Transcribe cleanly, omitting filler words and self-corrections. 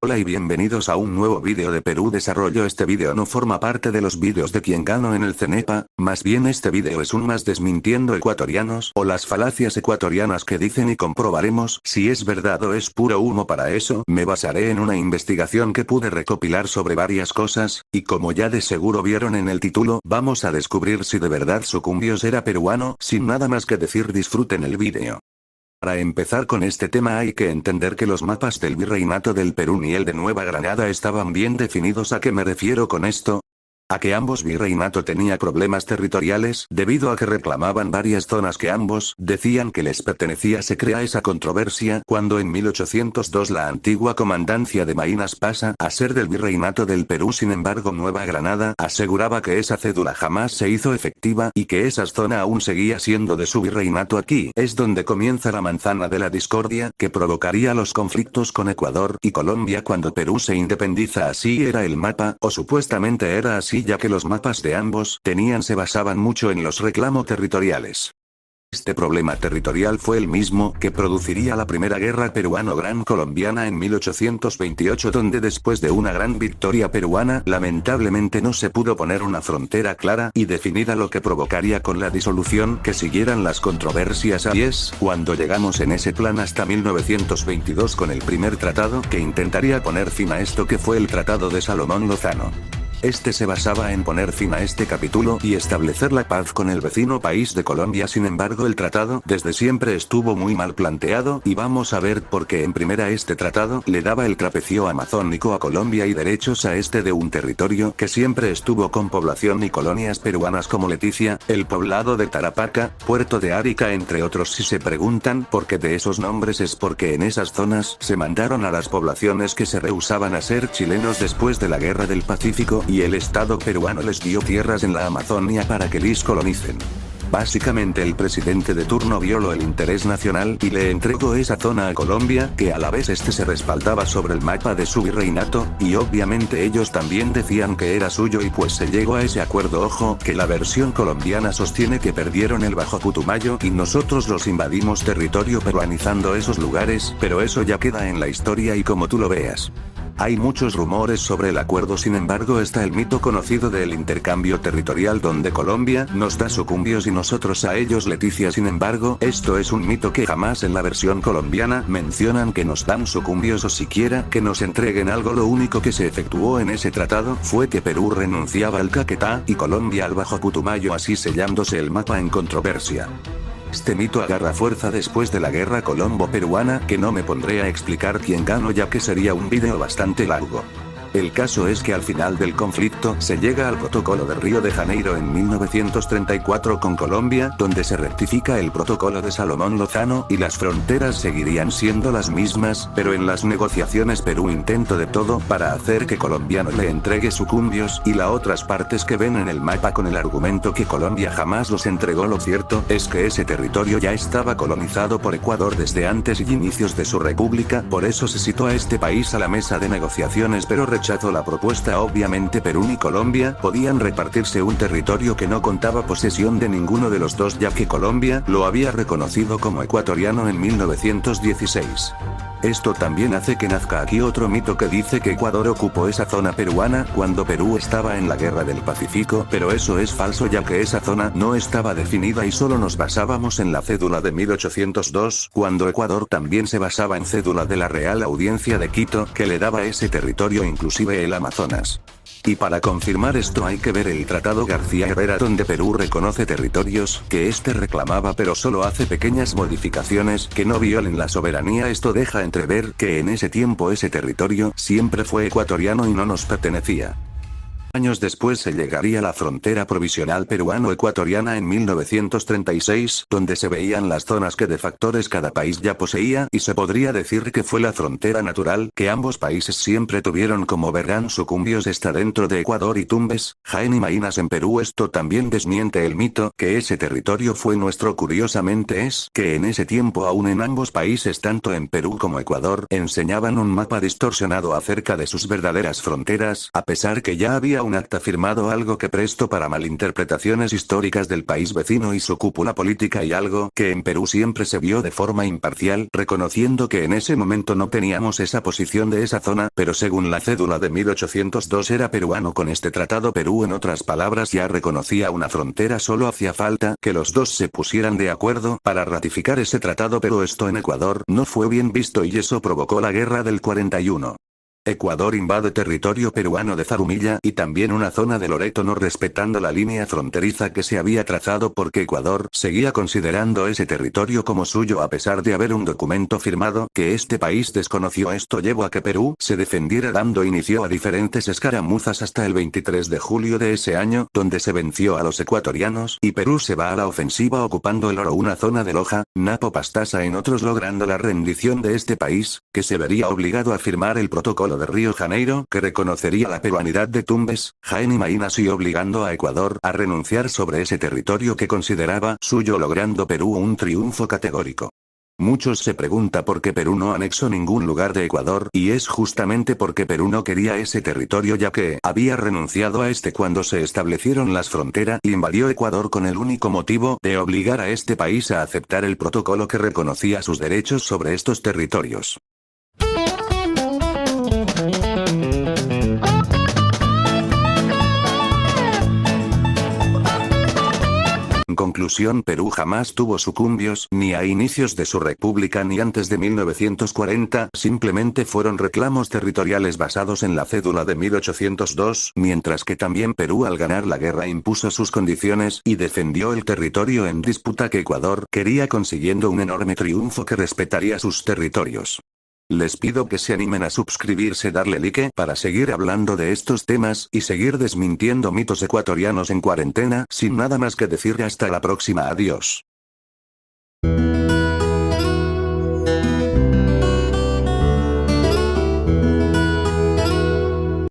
Hola y bienvenidos a un nuevo vídeo de Perú Desarrollo. Este vídeo no forma parte de los vídeos de quien gano en el CENEPA, más bien este vídeo es un más desmintiendo ecuatorianos o las falacias ecuatorianas que dicen y comprobaremos si es verdad o es puro humo. Para eso me basaré en una investigación que pude recopilar sobre varias cosas, y como ya de seguro vieron en el título, vamos a descubrir si de verdad Sucumbios era peruano. Sin nada más que decir, disfruten el vídeo. Para empezar con este tema hay que entender que los mapas del Virreinato del Perú y el de Nueva Granada estaban bien definidos. ¿A qué me refiero con esto? A que ambos virreinato tenía problemas territoriales, debido a que reclamaban varias zonas que ambos decían que les pertenecía. Se crea esa controversia cuando en 1802 la antigua comandancia de Maynas pasa a ser del Virreinato del Perú. Sin embargo, Nueva Granada aseguraba que esa cédula jamás se hizo efectiva y que esa zona aún seguía siendo de su virreinato. Aquí es donde comienza la manzana de la discordia, que provocaría los conflictos con Ecuador y Colombia cuando Perú se independiza. Así era el mapa, o supuestamente era así, ya que los mapas de ambos se basaban mucho en los reclamos territoriales. Este problema territorial fue el mismo que produciría la primera guerra peruano-gran colombiana en 1828, donde después de una gran victoria peruana, lamentablemente no se pudo poner una frontera clara y definida, lo que provocaría con la disolución que siguieran las controversias. Ahí es cuando llegamos en ese plan hasta 1922 con el primer tratado que intentaría poner fin a esto, que fue el Tratado de Salomón Lozano. Este se basaba en poner fin a este capítulo y establecer la paz con el vecino país de Colombia. Sin embargo, el tratado desde siempre estuvo muy mal planteado, y vamos a ver por qué. En primera, este tratado le daba el trapecio amazónico a Colombia y derechos a este de un territorio que siempre estuvo con población y colonias peruanas como Leticia, el poblado de Tarapaca, Puerto de Arica, entre otros. Si se preguntan por qué de esos nombres, es porque en esas zonas se mandaron a las poblaciones que se rehusaban a ser chilenos después de la Guerra del Pacífico, y el Estado peruano les dio tierras en la Amazonia para que les colonicen. Básicamente el presidente de turno violó el interés nacional y le entregó esa zona a Colombia, que a la vez este se respaldaba sobre el mapa de su virreinato, y obviamente ellos también decían que era suyo, y pues se llegó a ese acuerdo. Ojo, que la versión colombiana sostiene que perdieron el Bajo Putumayo y nosotros los invadimos territorio peruanizando esos lugares, pero eso ya queda en la historia y como tú lo veas. Hay muchos rumores sobre el acuerdo. Sin embargo, está el mito conocido del intercambio territorial, donde Colombia nos da Sucumbios y nosotros a ellos Leticia. Sin embargo, esto es un mito, que jamás en la versión colombiana mencionan que nos dan Sucumbios o siquiera que nos entreguen algo. Lo único que se efectuó en ese tratado fue que Perú renunciaba al Caquetá y Colombia al Bajo Putumayo, así sellándose el mapa en controversia. Este mito agarra fuerza después de la guerra colombo-peruana, que no me pondré a explicar quién ganó, ya que sería un vídeo bastante largo. El caso es que al final del conflicto se llega al Protocolo de Río de Janeiro en 1934 con Colombia, donde se rectifica el Protocolo de Salomón Lozano y las fronteras seguirían siendo las mismas, pero en las negociaciones Perú intentó de todo para hacer que Colombia no le entregue Sucumbios y las otras partes que ven en el mapa, con el argumento que Colombia jamás los entregó. Lo cierto es que ese territorio ya estaba colonizado por Ecuador desde antes y inicios de su república, por eso se citó a este país a la mesa de negociaciones, pero rechazó la propuesta. Obviamente Perú y Colombia podían repartirse un territorio que no contaba posesión de ninguno de los dos, ya que Colombia lo había reconocido como ecuatoriano en 1916. Esto también hace que nazca aquí otro mito que dice que Ecuador ocupó esa zona peruana cuando Perú estaba en la Guerra del Pacífico, pero eso es falso, ya que esa zona no estaba definida y solo nos basábamos en la cédula de 1802, cuando Ecuador también se basaba en cédula de la Real Audiencia de Quito, que le daba ese territorio, inclusive el Amazonas. Y para confirmar esto hay que ver el Tratado García Herrera, donde Perú reconoce territorios que este reclamaba, pero solo hace pequeñas modificaciones que no violen la soberanía. Esto deja entrever que en ese tiempo ese territorio siempre fue ecuatoriano y no nos pertenecía. Años después se llegaría a la frontera provisional peruano-ecuatoriana en 1936, donde se veían las zonas que de factores cada país ya poseía, y se podría decir que fue la frontera natural que ambos países siempre tuvieron. Como verán, Sucumbios está dentro de Ecuador y Tumbes, Jaén y Maynas en Perú. Esto también desmiente el mito que ese territorio fue nuestro. Curiosamente es que en ese tiempo aún en ambos países, tanto en Perú como Ecuador, enseñaban un mapa distorsionado acerca de sus verdaderas fronteras, a pesar que ya había había un acta firmado, algo que presto para malinterpretaciones históricas del país vecino y su cúpula política, y algo que en Perú siempre se vio de forma imparcial, reconociendo que en ese momento no teníamos esa posición de esa zona, pero según la cédula de 1802 era peruano. Con este tratado Perú, en otras palabras, ya reconocía una frontera, solo hacía falta que los dos se pusieran de acuerdo para ratificar ese tratado, pero esto en Ecuador no fue bien visto y eso provocó la guerra del 41. Ecuador invade territorio peruano de Zarumilla y también una zona de Loreto, no respetando la línea fronteriza que se había trazado, porque Ecuador seguía considerando ese territorio como suyo a pesar de haber un documento firmado que este país desconoció. Esto llevó a que Perú se defendiera, dando inicio a diferentes escaramuzas hasta el 23 de julio de ese año, donde se venció a los ecuatorianos y Perú se va a la ofensiva ocupando el Oro, una zona de Loja, Napo, Pastaza en otros, logrando la rendición de este país, que se vería obligado a firmar el protocolo de Río Janeiro, que reconocería la peruanidad de Tumbes, Jaén y Maynas, y obligando a Ecuador a renunciar sobre ese territorio que consideraba suyo, logrando Perú un triunfo categórico. Muchos se preguntan por qué Perú no anexó ningún lugar de Ecuador, y es justamente porque Perú no quería ese territorio, ya que había renunciado a este cuando se establecieron las fronteras, y invadió Ecuador con el único motivo de obligar a este país a aceptar el protocolo que reconocía sus derechos sobre estos territorios. En conclusión, Perú jamás tuvo sucumbios, ni a inicios de su república ni antes de 1940, simplemente fueron reclamos territoriales basados en la cédula de 1802, mientras que también Perú al ganar la guerra impuso sus condiciones y defendió el territorio en disputa que Ecuador quería, consiguiendo un enorme triunfo que respetaría sus territorios. Les pido que se animen a suscribirse, darle like para seguir hablando de estos temas y seguir desmintiendo mitos ecuatorianos en cuarentena. Sin nada más que decir, hasta la próxima, adiós.